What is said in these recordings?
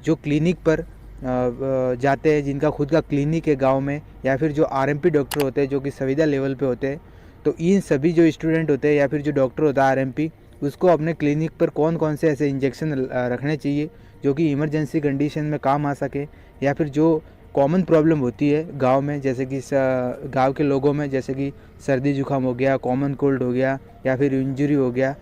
जो क्लिनिक पर जाते हैं, जिनका खुद का क्लिनिक है गांव में, या फिर जो आरएमपी डॉक्टर होते हैं जो कि संविदा लेवल पे होते हैं, तो इन सभी जो स्टूडेंट होते हैं या फिर जो डॉक्टर होता है आरएमपी, उसको अपने क्लिनिक पर कौन कौन से ऐसे इंजेक्शन रखने चाहिए जो कि इमरजेंसी कंडीशन में काम आ सके, या फिर जो कॉमन प्रॉब्लम होती है गांव में, जैसे कि गांव के लोगों में, जैसे कि सर्दी जुकाम हो गया, कॉमन कोल्ड हो गया, या फिर इंजरी हो गया,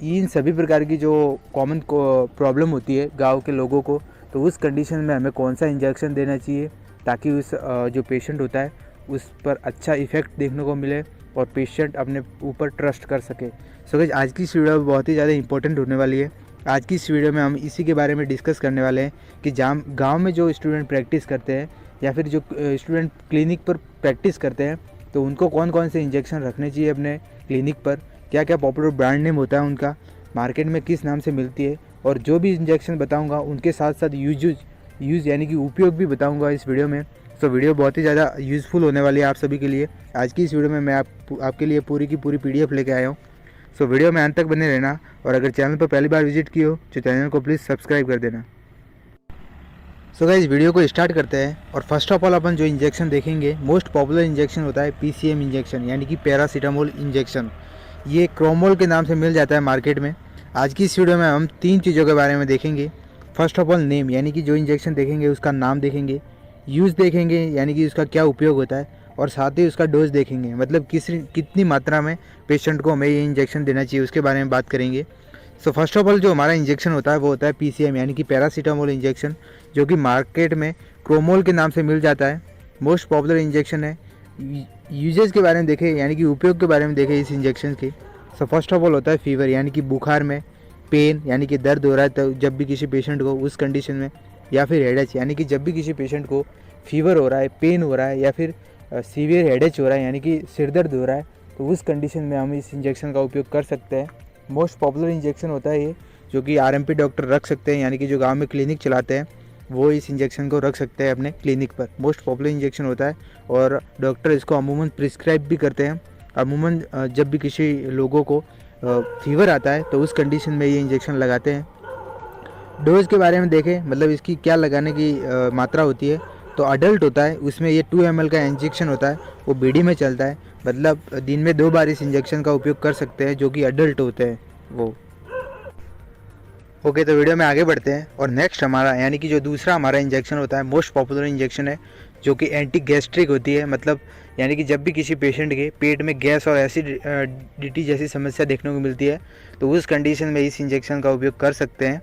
इन सभी प्रकार की जो कॉमन प्रॉब्लम होती है गांव के लोगों को, तो उस कंडीशन में हमें कौन सा इंजेक्शन देना चाहिए ताकि उस जो पेशेंट होता है उस पर अच्छा इफ़ेक्ट देखने को मिले और पेशेंट अपने ऊपर ट्रस्ट कर सके। सो गाइस, आज की इस वीडियो बहुत ही ज़्यादा इंपॉर्टेंट होने वाली है। आज की इस वीडियो में हम इसी के बारे में डिस्कस करने वाले हैं कि गांव में जो स्टूडेंट प्रैक्टिस करते हैं या फिर जो स्टूडेंट क्लिनिक पर प्रैक्टिस करते हैं, तो उनको कौन कौन से इंजेक्शन रखने चाहिए अपने क्लिनिक पर, क्या क्या पॉपुलर ब्रांड नेम होता है उनका, मार्केट में किस नाम से मिलती है, और जो भी इंजेक्शन बताऊंगा उनके साथ साथ यूज़ यानी कि उपयोग भी बताऊंगा इस वीडियो में। सो वीडियो बहुत ही ज़्यादा यूज़फुल होने वाली है आप सभी के लिए। आज की इस वीडियो में मैं आपके लिए पूरी की पूरी PDF लेके आया हूँ। सो वीडियो में अंत तक बने रहना, और अगर चैनल पर पहली बार विजिट की हो तो चैनल को प्लीज़ सब्सक्राइब कर देना। सो गाइस, वीडियो को स्टार्ट करते हैं। और फर्स्ट ऑफ ऑल अपन जो इंजेक्शन देखेंगे, मोस्ट पॉपुलर इंजेक्शन होता है PCM इंजेक्शन यानी कि पैरासीटामोल इंजेक्शन। ये क्रोमोल के नाम से मिल जाता है मार्केट में। आज की इस वीडियो में हम 3 चीज़ों के बारे में देखेंगे। फर्स्ट ऑफ ऑल नेम, यानी कि जो इंजेक्शन देखेंगे उसका नाम देखेंगे। यूज़ देखेंगे, यानी कि उसका क्या उपयोग होता है, और साथ ही उसका डोज देखेंगे, मतलब कितनी मात्रा में पेशेंट को हमें ये इंजेक्शन देना चाहिए उसके बारे में बात करेंगे। सो फर्स्ट ऑफ ऑल जो हमारा इंजेक्शन होता है वो होता है PCM यानी कि पैरासीटामोल इंजेक्शन, जो कि मार्केट में क्रोमोल के नाम से मिल जाता है। मोस्ट पॉपुलर इंजेक्शन है। यूजेस के बारे में देखें, यानी कि उपयोग के बारे में देखें इस इंजेक्शन के। सो फर्स्ट ऑफ ऑल होता है फीवर, यानी कि बुखार में, पेन यानी कि दर्द हो रहा है तो जब भी किसी पेशेंट को उस कंडीशन में, या फिर हेडेच यानी कि जब भी किसी पेशेंट को फीवर हो रहा है, पेन हो रहा है, या फिर सीवियर हेडेच हो रहा है यानी कि सिर दर्द हो रहा है, तो उस कंडीशन में हम इस इंजेक्शन का उपयोग कर सकते हैं। मोस्ट पॉपुलर इंजेक्शन होता है ये, जो कि आरएमपी डॉक्टर रख सकते हैं, यानी कि जो गांव में क्लिनिक चलाते हैं वो इस इंजेक्शन को रख सकते हैं अपने क्लिनिक पर। मोस्ट पॉपुलर इंजेक्शन होता है और डॉक्टर इसको अमूमन प्रिस्क्राइब भी करते हैं। अमूमन जब भी किसी लोगों को फीवर आता है तो उस कंडीशन में ये इंजेक्शन लगाते हैं। डोज के बारे में देखें, मतलब इसकी क्या लगाने की मात्रा होती है, तो अडल्ट होता है उसमें ये 2 ml का इंजेक्शन होता है, वो बीडी में चलता है, मतलब दिन में 2 बार इस इंजेक्शन का उपयोग कर सकते हैं जो कि अडल्ट होते हैं वो। ओके, तो वीडियो में आगे बढ़ते हैं। और नेक्स्ट हमारा, यानी कि जो दूसरा हमारा इंजेक्शन होता है, मोस्ट पॉपुलर इंजेक्शन है, जो कि एंटी गैस्ट्रिक होती है। मतलब यानी कि जब भी किसी पेशेंट के पेट में गैस और एसिडिटी जैसी समस्या देखने को मिलती है तो उस कंडीशन में इस इंजेक्शन का उपयोग कर सकते हैं।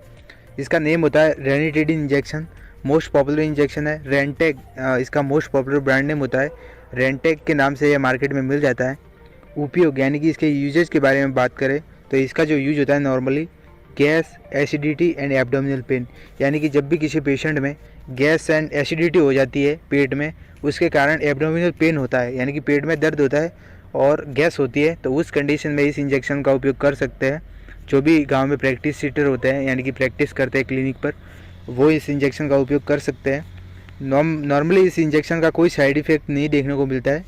इसका नेम होता है रेनिटेडिन इंजेक्शन। मोस्ट पॉपुलर इंजेक्शन है। रेंटेक इसका मोस्ट पॉपुलर ब्रांड नेम होता है। रेंटेक के नाम से यह मार्केट में मिल जाता है। उपयोग, यानी कि इसके यूजेज के बारे में बात करें तो इसका जो यूज होता है normally gas, acidity and abdominal pain, यानी कि जब भी किसी पेशेंट में गैस एंड एसिडिटी हो जाती है पेट में, उसके कारण एब्डोमिनल पेन होता है, यानी कि पेट में दर्द होता है और गैस होती है, तो उस कंडीशन में इस इंजेक्शन का उपयोग कर सकते हैं। जो भी गांव में प्रैक्टिस सीटर होते हैं, यानी कि प्रैक्टिस करते हैं क्लिनिक पर, वो इस इंजेक्शन का उपयोग कर सकते हैं। नॉर्मली इस इंजेक्शन का कोई साइड इफ़ेक्ट नहीं देखने को मिलता है।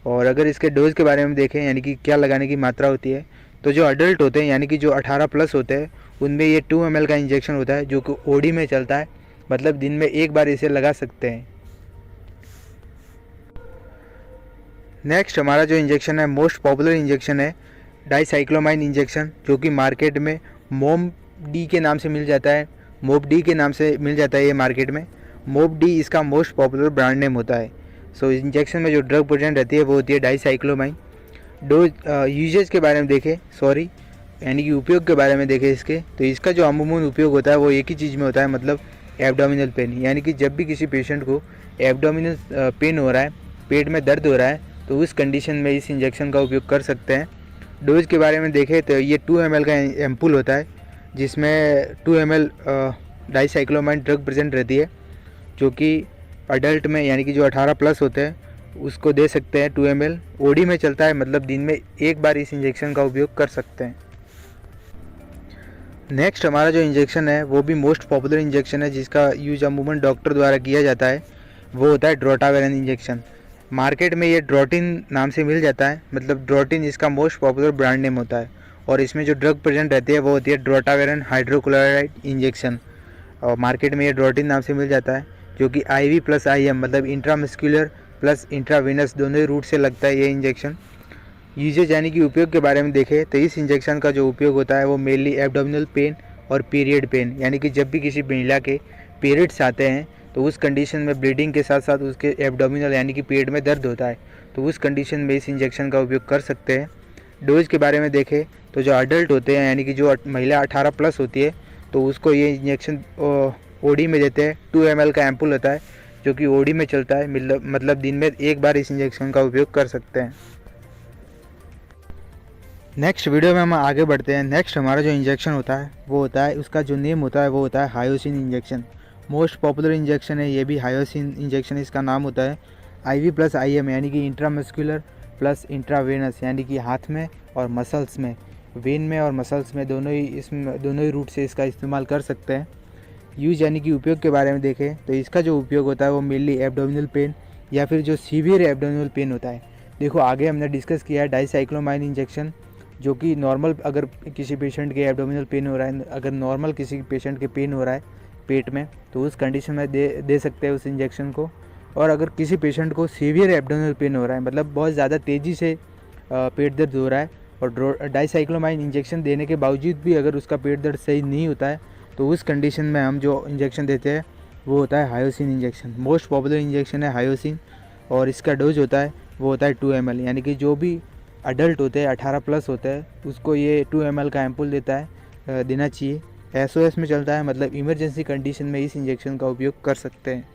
और अगर इसके डोज के बारे में देखें, यानी कि क्या लगाने की मात्रा होती है, तो जो अडल्ट होते हैं यानी कि जो 18+ होते हैं उनमें ये 2 ml का इंजेक्शन होता है, जो कि ओडी में चलता है, मतलब दिन में 1 बार इसे लगा सकते हैं। नेक्स्ट हमारा जो इंजेक्शन है, मोस्ट पॉपुलर इंजेक्शन है डाइसाइक्लोमाइन इंजेक्शन, जो कि मार्केट में मोम डी के नाम से मिल जाता है। मोब डी के नाम से मिल जाता है ये मार्केट में। मोब डी इसका मोस्ट पॉपुलर ब्रांड नेम होता है। सो इंजेक्शन में जो ड्रग प्रेजेंट रहती है वो होती है डाइसाइक्लोमाइन। डोज यूजेज के बारे में देखें, यानी कि उपयोग के बारे में देखें इसके, तो इसका जो अमूमन उपयोग होता है वो एक ही चीज़ में होता है, मतलब एब्डोमिनल पेन, यानी कि जब भी किसी पेशेंट को एब्डोमिनल पेन हो रहा है, पेट में दर्द हो रहा है, तो उस कंडीशन में इस इंजेक्शन का उपयोग कर सकते हैं। डोज के बारे में देखें तो ये 2 ml का एम्पुल होता है, जिसमें 2 ml डाइसाइक्लोमाइन ड्रग प्रेजेंट रहती है, जो कि अडल्ट में, यानी कि जो 18+ होते हैं उसको दे सकते हैं। 2 ml ओडी में चलता है, मतलब दिन में 1 बार इस इंजेक्शन का उपयोग कर सकते हैं। नेक्स्ट हमारा जो इंजेक्शन है वो भी मोस्ट पॉपुलर इंजेक्शन है, जिसका यूज अमूमन डॉक्टर द्वारा किया जाता है, वो होता है ड्रोटावेरन इंजेक्शन। मार्केट में ये ड्रोटिन नाम से मिल जाता है, मतलब ड्रोटिन इसका मोस्ट पॉपुलर ब्रांड नेम होता है। और इसमें जो ड्रग प्रेजेंट रहती है वो होती है ड्रोटावेरन हाइड्रोक्लोराइड इंजेक्शन। और मार्केट में ये ड्रोटिन नाम से मिल जाता है, जो कि IV प्लस IM मतलब इंट्रामस्कुलर प्लस इंट्रावेनस दोनों ही रूट से लगता है ये इंजेक्शन। यूजेज यानी कि उपयोग के बारे में देखें तो इस इंजेक्शन का जो उपयोग होता है वो मेनली एब्डोमिनल पेन और पीरियड पेन, यानी कि जब भी किसी महिला के पीरियड्स आते हैं तो उस कंडीशन में ब्लीडिंग के साथ साथ उसके एब्डोमिनल यानी कि पेट में दर्द होता है, तो उस कंडीशन में इस इंजेक्शन का उपयोग कर सकते हैं। डोज के बारे में देखें तो जो अडल्ट होते हैं यानी कि जो महिला 18 प्लस होती है तो उसको ये इंजेक्शन OD में देते हैं। 2 ml का एम्पुल होता है जो कि OD में चलता है, मतलब दिन में एक बार इस इंजेक्शन का उपयोग कर सकते हैं। नेक्स्ट वीडियो में हम आगे बढ़ते हैं। नेक्स्ट हमारा जो इंजेक्शन होता है वो होता है, उसका जो नेम होता है वो होता है hyoscine injection. Most popular injection है ये भी हायोसिन इंजेक्शन, इसका नाम होता है IV प्लस IM यानी कि इंट्रामस्कुलर प्लस इंट्रावेनस, यानी कि हाथ में और मसल्स में, वेन में और मसल्स में दोनों ही रूट से इसका इस्तेमाल कर सकते हैं। यूज यानी कि उपयोग के बारे में देखें तो इसका जो उपयोग होता है वो मेनली एब्डोमिनल पेन या फिर जो सीवियर एब्डोमिनल पेन होता है। देखो आगे हमने डिस्कस किया है डाइसाइक्लोमाइन इंजेक्शन, जो कि नॉर्मल अगर किसी पेशेंट के एब्डोमिनल पेन हो रहा है, अगर नॉर्मल किसी पेशेंट के पेन हो रहा है पेट में तो उस कंडीशन में दे सकते हैं उस इंजेक्शन को। और अगर किसी पेशेंट को सीवियर एब्डोमिनल पेन हो रहा है, मतलब बहुत ज़्यादा तेज़ी से पेट दर्द हो रहा है और डाइसाइक्लोमाइन इंजेक्शन देने के बावजूद भी अगर उसका पेट दर्द सही नहीं होता है तो उस कंडीशन में हम जो इंजेक्शन देते हैं वो होता है hyoscine injection. Most popular injection है हायोसिन और इसका डोज होता है वो होता है 2 ml, यानी कि जो भी अडल्ट होते हैं 18 प्लस होते हैं उसको ये 2 ml का एम्पुल देना चाहिए। SOS में चलता है, मतलब इमरजेंसी कंडीशन में इस इंजेक्शन का उपयोग कर सकते हैं।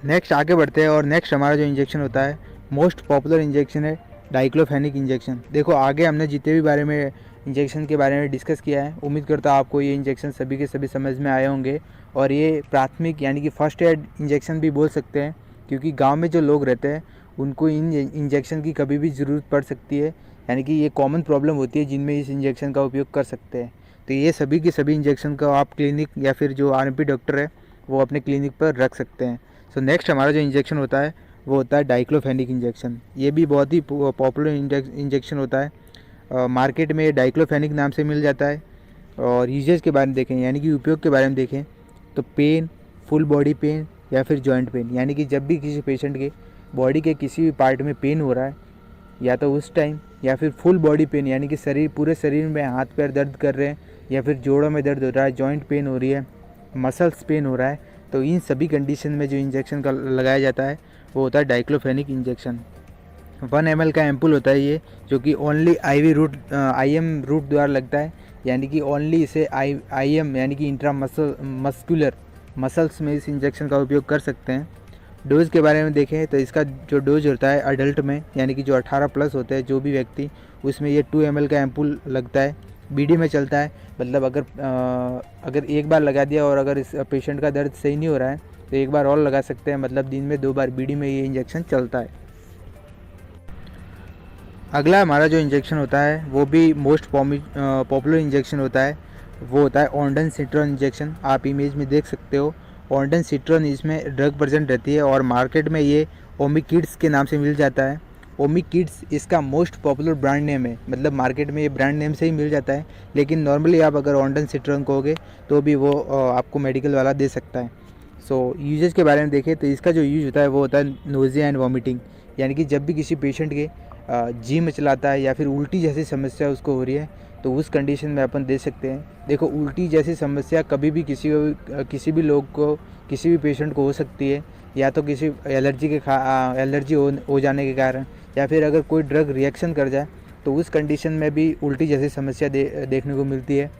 नेक्स्ट आगे बढ़ते हैं और नेक्स्ट हमारा जो इंजेक्शन होता है मोस्ट पॉपुलर इंजेक्शन है डाइक्लोफेनिक इंजेक्शन। देखो आगे हमने जितने भी बारे में इंजेक्शन के बारे में डिस्कस किया है, उम्मीद करता हूँ आपको ये इंजेक्शन सभी के सभी समझ में आए होंगे। और ये प्राथमिक यानी कि फर्स्ट एड इंजेक्शन भी बोल सकते हैं, क्योंकि गांव में जो लोग रहते हैं उनको इन इंजेक्शन की कभी भी ज़रूरत पड़ सकती है, यानी कि ये कॉमन प्रॉब्लम होती है जिनमें इस इंजेक्शन का उपयोग कर सकते हैं। तो ये सभी के सभी इंजेक्शन का आप क्लिनिक या फिर जो RMP डॉक्टर है वो अपने क्लिनिक पर रख सकते हैं। सो नेक्स्ट हमारा जो इंजेक्शन होता है वो होता है डाइक्लोफेनिक इंजेक्शन। ये भी बहुत ही पॉपुलर इंजेक्शन होता है, मार्केट में डाइक्लोफेनिक नाम से मिल जाता है। और यूजेज के बारे में देखें यानी कि उपयोग के बारे में देखें तो पेन, फुल बॉडी पेन या फिर जॉइंट पेन, यानी कि जब भी किसी पेशेंट के बॉडी के किसी भी पार्ट में पेन हो रहा है या तो उस टाइम, या फिर फुल बॉडी पेन यानी कि पूरे शरीर में हाथ पैर दर्द कर रहे हैं या फिर जोड़ों में दर्द हो रहा है, जॉइंट पेन हो रही है, मसल्स पेन हो रहा है, तो इन सभी कंडीशन में जो इंजेक्शन का लगाया जाता है वो होता है डाइक्लोफेनिक इंजेक्शन। 1 ml का एम्पुल होता है ये, जो कि ओनली IM रूट द्वारा लगता है, यानी कि ओनली इसे IM यानी कि इंट्रामस्कुलर मसल्स में इस इंजेक्शन का उपयोग कर सकते हैं। डोज के बारे में देखें तो इसका जो डोज होता है अडल्ट में यानी कि जो 18 प्लस होते हैं जो भी व्यक्ति, उसमें ये 2 ml का एम्पुल लगता है। BD में चलता है, मतलब अगर एक बार लगा दिया और अगर इस पेशेंट का दर्द सही नहीं हो रहा है तो एक बार और लगा सकते हैं, मतलब दिन में 2 बार BD में ये इंजेक्शन चलता है। अगला हमारा जो इंजेक्शन होता है वो भी मोस्ट पॉपुलर इंजेक्शन होता है, वो होता है ऑन्डनसिट्रोन इंजेक्शन। आप इमेज में देख सकते हो ऑन्डनसिट्रोन, इसमें ड्रग प्रेजेंट रहती है और मार्केट में ये ओमिकिड्स के नाम से मिल जाता है। ओमिकिड्स इसका मोस्ट पॉपुलर ब्रांड नेम है, मतलब मार्केट में ये ब्रांड नेम से ही मिल जाता है, लेकिन नॉर्मली आप अगर ऑन्डनसिट्रोन कहोगे तो भी वो आपको मेडिकल वाला दे सकता है। सो यूजेज के बारे में देखें तो इसका जो यूज होता है वो होता है नोजिया एंड वॉमिटिंग, यानी कि जब भी किसी पेशेंट के जी मचलाता है या फिर उल्टी जैसी समस्या उसको हो रही है तो उस कंडीशन में अपन दे सकते हैं। देखो उल्टी जैसी समस्या कभी भी किसी भी लोग को, किसी भी पेशेंट को हो सकती है, या तो किसी एलर्जी हो जाने के कारण, या फिर अगर कोई ड्रग रिएक्शन कर जाए तो उस कंडीशन में भी उल्टी जैसी समस्या देखने को मिलती है।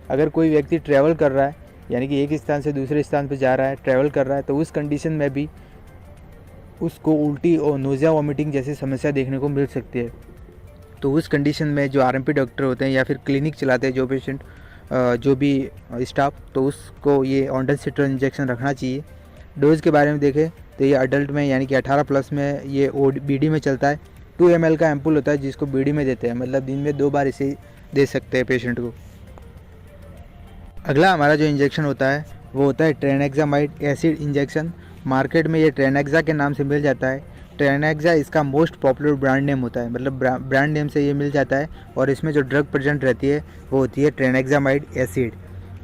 अगर कोई व्यक्ति ट्रैवल कर रहा है, यानी कि एक स्थान से दूसरे स्थान पर जा रहा है, ट्रैवल कर रहा है, तो उस कंडीशन में भी उसको उल्टी और नोज़िया वॉमिटिंग जैसी समस्या देखने को मिल सकती है। तो उस कंडीशन में जो RMP डॉक्टर होते हैं या फिर क्लिनिक चलाते हैं जो पेशेंट, जो भी स्टाफ, तो उसको ये ऑन्डनसिट्रोन इंजेक्शन रखना चाहिए। डोज के बारे में देखें तो ये अडल्ट में यानी कि 18 प्लस में ये BD में चलता है। 2 ml का एम्पुल होता है जिसको BD में देते हैं, मतलब दिन में 2 बार इसे दे सकते हैं पेशेंट को। अगला हमारा जो इंजेक्शन होता है वो होता है ट्रेनेक्सामाइड एसिड इंजेक्शन। मार्केट में ये ट्रेनेक्सा के नाम से मिल जाता है। ट्रेनेक्सा इसका मोस्ट पॉपुलर ब्रांड नेम होता है, मतलब ब्रांड नेम से ये मिल जाता है, और इसमें जो ड्रग प्रेजेंट रहती है वो होती है ट्रेनेक्सामाइड एसिड।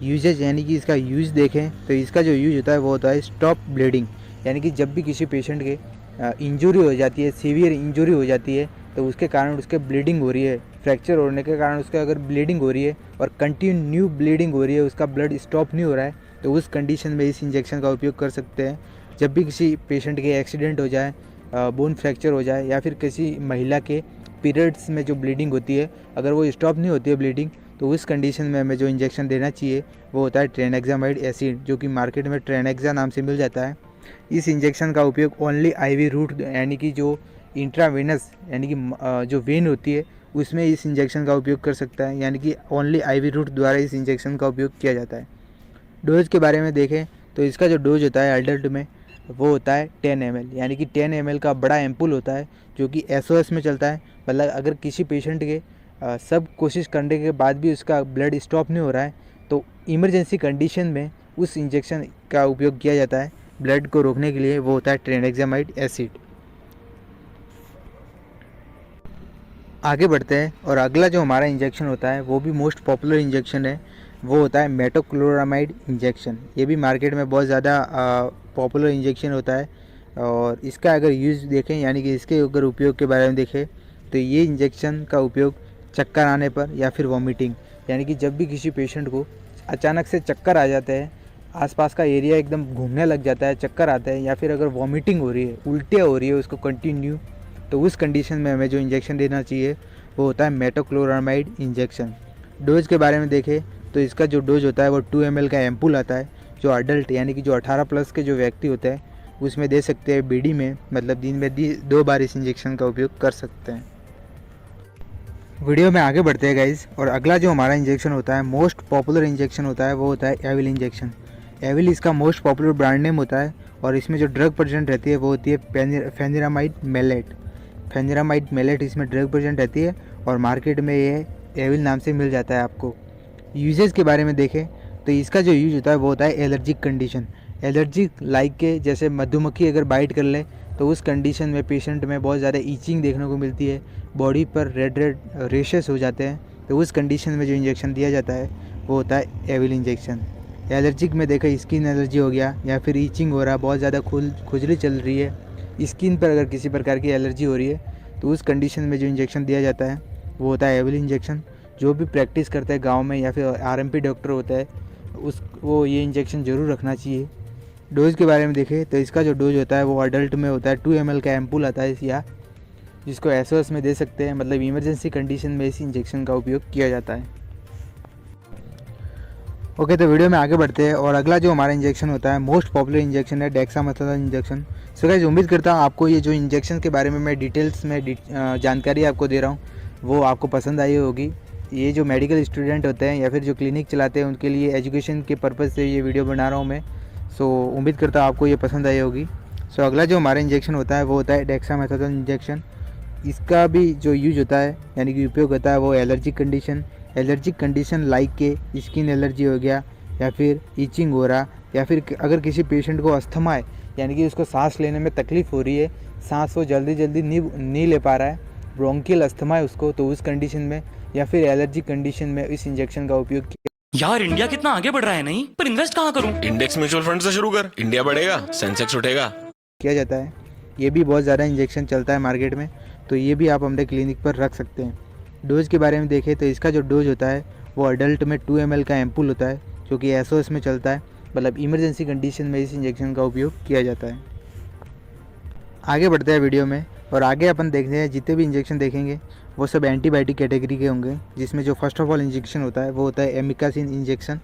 यूजेज यानी कि इसका यूज देखें तो इसका जो यूज होता है वो होता है स्टॉप ब्लीडिंग, यानी कि जब भी किसी पेशेंट के इंजरी हो जाती है, सीवियर इंजरी हो जाती है, तो उसके कारण उसके ब्लीडिंग हो रही है, फ्रैक्चर होने के कारण उसके अगर ब्लीडिंग हो रही है और कंटिन्यू ब्लीडिंग हो रही है, उसका ब्लड स्टॉप नहीं हो रहा है, तो उस कंडीशन में इस इंजेक्शन का उपयोग कर सकते हैं। जब भी किसी पेशेंट के एक्सीडेंट हो जाए, बोन फ्रैक्चर हो जाए, या फिर किसी महिला के पीरियड्स में जो ब्लीडिंग होती है अगर वो स्टॉप नहीं होती है ब्लीडिंग, तो उस कंडीशन में हमें जो इंजेक्शन देना चाहिए वो होता है ट्रेनेक्सामाइड एसिड, जो कि मार्केट में ट्रेनेक्सा नाम से मिल जाता है। इस इंजेक्शन का उपयोग ओनली आईवी रूट यानी कि जो इंट्रावेनस यानी कि जो वेन होती है उसमें इस इंजेक्शन का उपयोग कर सकता है, यानी कि ओनली आईवी रूट द्वारा इस इंजेक्शन का उपयोग किया जाता है। डोज के बारे में देखें तो इसका जो डोज होता है अडल्ट में वो होता है 10 ml, यानी कि 10 ml का बड़ा एम्पुल होता है जो कि एसओएस में चलता है। मतलब अगर किसी पेशेंट के सब कोशिश करने के बाद भी उसका ब्लड स्टॉप नहीं हो रहा है, तो इमरजेंसी कंडीशन में उस इंजेक्शन का उपयोग किया जाता है ब्लड को रोकने के लिए, वो होता है ट्रेनेक्सामाइड एसिड। आगे बढ़ते हैं और अगला जो हमारा इंजेक्शन होता है वो भी मोस्ट पॉपुलर इंजेक्शन है, वो होता है मेटोक्लोरामाइड इंजेक्शन। ये भी मार्केट में बहुत ज़्यादा पॉपुलर इंजेक्शन होता है, और इसका अगर यूज़ देखें यानी कि इसके अगर उपयोग के बारे में देखें तो ये इंजेक्शन का उपयोग चक्कर आने पर या फिर वॉमिटिंग, यानी कि जब भी किसी पेशेंट को अचानक से चक्कर आ जाते हैं, आसपास का एरिया एकदम घूमने लग जाता है, चक्कर आता है, या फिर अगर वॉमिटिंग हो रही है, उल्टियाँ हो रही है उसको कंटिन्यू, तो उस कंडीशन में हमें जो इंजेक्शन देना चाहिए वो होता है मेटोक्लोरामाइड इंजेक्शन। डोज के बारे में देखें तो इसका जो डोज होता है वो 2 ml का एम्पुल आता है, जो अडल्ट यानी कि जो 18 प्लस के जो व्यक्ति होते हैं उसमें दे सकते हैं बीडी में, मतलब दिन में 2 बार इस इंजेक्शन का उपयोग कर सकते हैं। वीडियो में आगे बढ़ते हैं गाइज, और अगला जो हमारा इंजेक्शन होता है मोस्ट पॉपुलर इंजेक्शन होता है वो होता है एविल इंजेक्शन। एविल इसका मोस्ट पॉपुलर ब्रांड नेम होता है, और इसमें जो ड्रग प्रेजेंट रहती है वो होती है फेनिरामाइड मेलेट। फेनिरामाइड मेलेट इसमें ड्रग प्रेजेंट रहती है, और मार्केट में ये एविल नाम से मिल जाता है आपको। यूजेस के बारे में देखें तो इसका जो यूज होता है वो होता है एलर्जिक कंडीशन। एलर्जिक लाइक के जैसे मधुमक्खी अगर बाइट कर ले तो उस कंडीशन में पेशेंट में बहुत ज़्यादा ईचिंग देखने को मिलती है, बॉडी पर रेड रेड रेशेस हो जाते हैं, तो उस कंडीशन में जो इंजेक्शन दिया जाता है वो होता है एविल इंजेक्शन। एलर्जिक में देखा स्किन एलर्जी हो गया, या फिर ईचिंग हो रहा, बहुत ज़्यादा खुजली चल रही है, स्किन पर अगर किसी प्रकार की एलर्जी हो रही है, तो उस कंडीशन में जो इंजेक्शन दिया जाता है वो होता है एविल इंजेक्शन। जो भी प्रैक्टिस करता है गांव में या फिर आरएमपी डॉक्टर होता है वो ये इंजेक्शन ज़रूर रखना चाहिए। डोज के बारे में देखें तो इसका जो डोज होता है वो अडल्ट में होता है 2 ml का एम्पुल आता है, या जिसको एसओएस में दे सकते हैं, मतलब इमरजेंसी कंडीशन में इस इंजेक्शन का उपयोग किया जाता है। ओके, तो वीडियो में आगे बढ़ते हैं, और अगला जो हमारा इंजेक्शन होता है मोस्ट पॉपुलर इंजेक्शन है डेक्सामेथासोन इंजेक्शन। सो गाइस, उम्मीद करता हूँ आपको ये जो इंजेक्शन के बारे में मैं डिटेल्स में जानकारी आपको दे रहा हूँ वो आपको पसंद आई होगी। ये जो मेडिकल स्टूडेंट होते हैं या फिर जो क्लिनिक चलाते हैं उनके लिए एजुकेशन के पर्पज़ से ये वीडियो बना रहा हूँ मैं। सो उम्मीद करता हूँ आपको ये पसंद आई होगी। सो अगला जो हमारा इंजेक्शन होता है वो होता है डेक्सामेथासोन इंजेक्शन। इसका भी जो यूज होता है यानी कि उपयोग होता है वो एलर्जिक कंडीशन लाइक के स्किन एलर्जी हो गया, या फिर ईचिंग हो रहा, या फिर अगर किसी पेशेंट को अस्थमा है यानी कि उसको सांस लेने में तकलीफ़ हो रही है, सांस वो जल्दी नहीं ले पा रहा है, ब्रोंकियल अस्थमा है उसको, तो उस कंडीशन में या फिर एलर्जी कंडीशन में इस इंजेक्शन का उपयोग किया। यार इंडिया कितना आगे बढ़ रहा है नहीं, पर इन्वेस्ट कहाँ करूं? इंडेक्स म्यूचुअल फंड से शुरू कर, इंडिया बढ़ेगा, सेंसेक्स उठेगा। किया जाता है। ये भी बहुत ज़्यादा इंजेक्शन चलता है मार्केट में, तो ये भी आप अपने क्लिनिक पर रख सकते हैं। डोज के बारे में देखें तो इसका जो डोज होता है वो अडल्ट में 2 ml का एम्पुल होता है, जो कि एसओएस में चलता है, मतलब इमरजेंसी कंडीशन में इस इंजेक्शन का उपयोग किया जाता है। आगे बढ़ते हैं वीडियो में, और आगे अपन देखते हैं जितने भी इंजेक्शन देखेंगे वो सब एंटीबायोटिक कैटेगरी के होंगे, जिसमें जो फर्स्ट ऑफ ऑल इंजेक्शन होता है वो होता है एमिकासिन इंजेक्शन,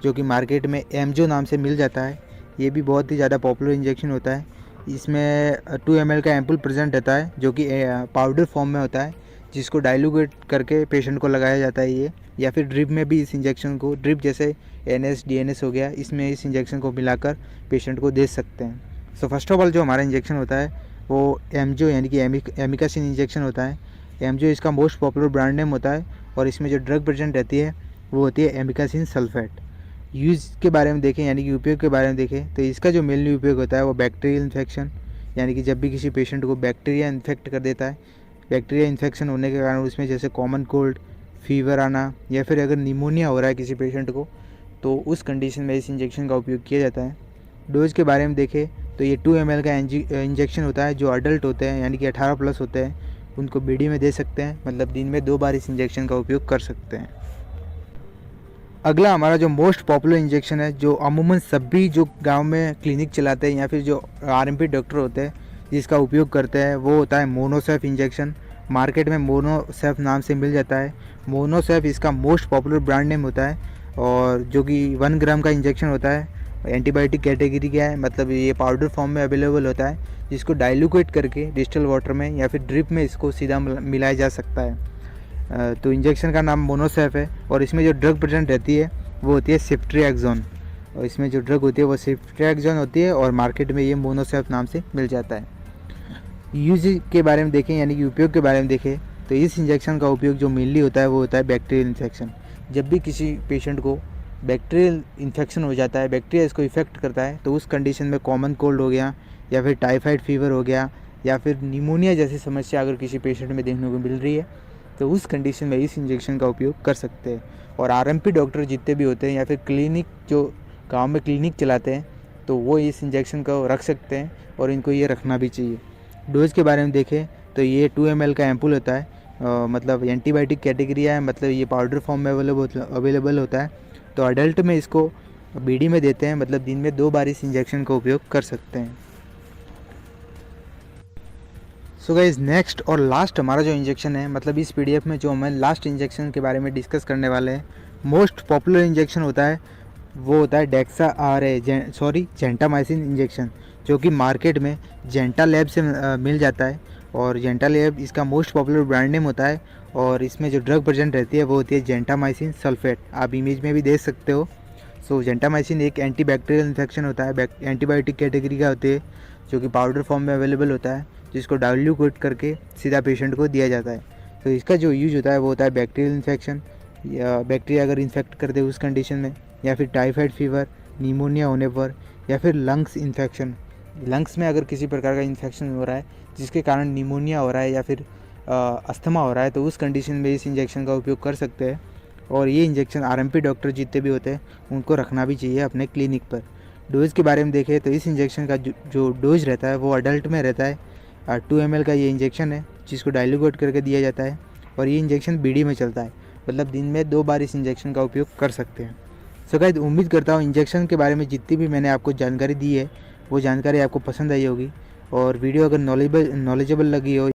जो कि मार्केट में एमजो नाम से मिल जाता है। ये भी बहुत ही ज़्यादा पॉपुलर इंजेक्शन होता है। इसमें 2 ml का एम्पुल प्रेजेंट रहता है, जो कि पाउडर फॉर्म में होता है, जिसको डाइल्यूट करके पेशेंट को लगाया जाता है ये, या फिर ड्रिप में भी इस इंजेक्शन को, ड्रिप जैसे एनएस डीएनएस हो गया, इसमें इस इंजेक्शन को मिलाकर पेशेंट को दे सकते हैं। सो फर्स्ट ऑफ ऑल जो हमारा इंजेक्शन होता है वो एमजो यानी कि एमिकासिन इंजेक्शन होता है। एमजो इसका मोस्ट पॉपुलर ब्रांड नेम होता है, और इसमें जो ड्रग प्रेजेंट रहती है वो होती है एमिकासिन सल्फेट। यूज़ के बारे में देखें यानी कि उपयोग के बारे में देखें तो इसका जो मेनली उपयोग होता है वो बैक्टीरियल इन्फेक्शन, यानी कि जब भी किसी पेशेंट को बैक्टीरिया इन्फेक्ट कर देता है, बैक्टीरिया इन्फेक्शन होने के कारण उसमें जैसे कॉमन कोल्ड, फीवर आना, या फिर अगर निमोनिया हो रहा है किसी पेशेंट को, तो उस कंडीशन में इस इंजेक्शन का उपयोग किया जाता है। डोज के बारे में देखें तो ये 2 ml का इंजेक्शन होता है। जो अडल्ट होते हैं यानी कि 18 प्लस होते हैं उनको बीडी में दे सकते हैं, मतलब दिन में 2 बार इस इंजेक्शन का उपयोग कर सकते हैं। अगला हमारा जो मोस्ट पॉपुलर इंजेक्शन है, जो अमूमन सभी जो गांव में क्लिनिक चलाते हैं या फिर जो आरएमपी डॉक्टर होते हैं जिसका उपयोग करते हैं, वो होता है मोनोसेफ इंजेक्शन। मार्केट में मोनोसेफ नाम से मिल जाता है। मोनोसेफ इसका मोस्ट पॉपुलर ब्रांड नेम होता है और जो कि 1 ग्राम का इंजेक्शन होता है। एंटीबायोटिक कैटेगरी का है, मतलब ये पाउडर फॉर्म में अवेलेबल होता है, जिसको डाइल्यूकेट करके डिस्टल वाटर में या फिर ड्रिप में इसको सीधा मिलाया जा सकता है। तो इंजेक्शन का नाम मोनोसेफ है और इसमें जो ड्रग प्रेजेंट रहती है वो होती है सिफ्ट्रिएक्सोन, और इसमें जो ड्रग होती है वो सिफ्ट्रिएक्सोन होती है और मार्केट में ये मोनोसेफ नाम से मिल जाता है। यूज के बारे में देखें यानी कि उपयोग के बारे में देखें तो इस इंजेक्शन का उपयोग जो मेनली होता है वो होता है बैक्टीरियल इन्फेक्शन। जब भी किसी पेशेंट को बैक्टीरियल इन्फेक्शन हो जाता है, बैक्टीरिया इसको इफेक्ट करता है, तो उस कंडीशन में कॉमन कोल्ड हो गया या फिर टाइफाइड फीवर हो गया या फिर निमोनिया जैसी समस्या अगर किसी पेशेंट में देखने को मिल रही है तो उस कंडीशन में इस इंजेक्शन का उपयोग कर सकते हैं। और आरएमपी डॉक्टर जितने भी होते हैं या फिर क्लिनिक जो गांव में क्लिनिक चलाते हैं तो वो इस इंजेक्शन को रख सकते हैं और इनको ये रखना भी चाहिए। डोज के बारे में देखें तो ये 2 ml का एम्पुल होता है, मतलब एंटीबायोटिक कैटेगरी है, मतलब ये पाउडर फॉर्म में अवेलेबल होता है। तो अडल्ट में इसको बीडी में देते हैं, मतलब दिन में 2 बार इस इंजेक्शन का उपयोग कर सकते हैं। सो गाइस, नेक्स्ट और लास्ट हमारा जो इंजेक्शन है, मतलब इस पीडीएफ में जो हम लास्ट इंजेक्शन के बारे में डिस्कस करने वाले हैं, मोस्ट पॉपुलर इंजेक्शन होता है वो होता है जेंटामाइसिन इंजेक्शन, जो कि मार्केट में जेंटा लैब से मिल जाता है और जेंटा लैब इसका मोस्ट पॉपुलर ब्रांड नेम होता है। और इसमें जो ड्रग प्रेजेंट रहती है वो होती है जेंटामाइसिन सल्फेट, आप इमेज में भी देख सकते हो। सो जेंटामाइसिन एक एंटीबैक्टीरियल इन्फेक्शन होता है, एंटीबायोटिक कैटेगरी का होते हैं, जो कि पाउडर फॉर्म में अवेलेबल होता है, जिसको डाइल्यूट करके सीधा पेशेंट को दिया जाता है। तो इसका जो यूज होता है वो होता है बैक्टीरियल इन्फेक्शन, या बैक्टीरिया अगर इन्फेक्ट कर दे उस कंडीशन में, या फिर टाइफाइड फीवर, निमोनिया होने पर, या फिर लंग्स इन्फेक्शन। लंग्स में अगर किसी प्रकार का इन्फेक्शन हो रहा है जिसके कारण निमोनिया हो रहा है या फिर अस्थमा हो रहा है, तो उस कंडीशन में इस इंजेक्शन का उपयोग कर सकते हैं। और ये इंजेक्शन आरएमपी डॉक्टर जितने भी होते हैं उनको रखना भी चाहिए अपने क्लिनिक पर। डोज के बारे में देखें तो इस इंजेक्शन का जो डोज रहता है वो अडल्ट में रहता है। 2 ml का ये इंजेक्शन है जिसको डाइल्यूट करके दिया जाता है और ये इंजेक्शन बीडी में चलता है, मतलब दिन में 2 बार इस इंजेक्शन का उपयोग कर सकते हैं। सो गाइस, उम्मीद करता हूँ इंजेक्शन के बारे में जितनी भी मैंने आपको जानकारी दी है वो जानकारी आपको पसंद आई होगी और वीडियो अगर नॉलेजेबल लगी हो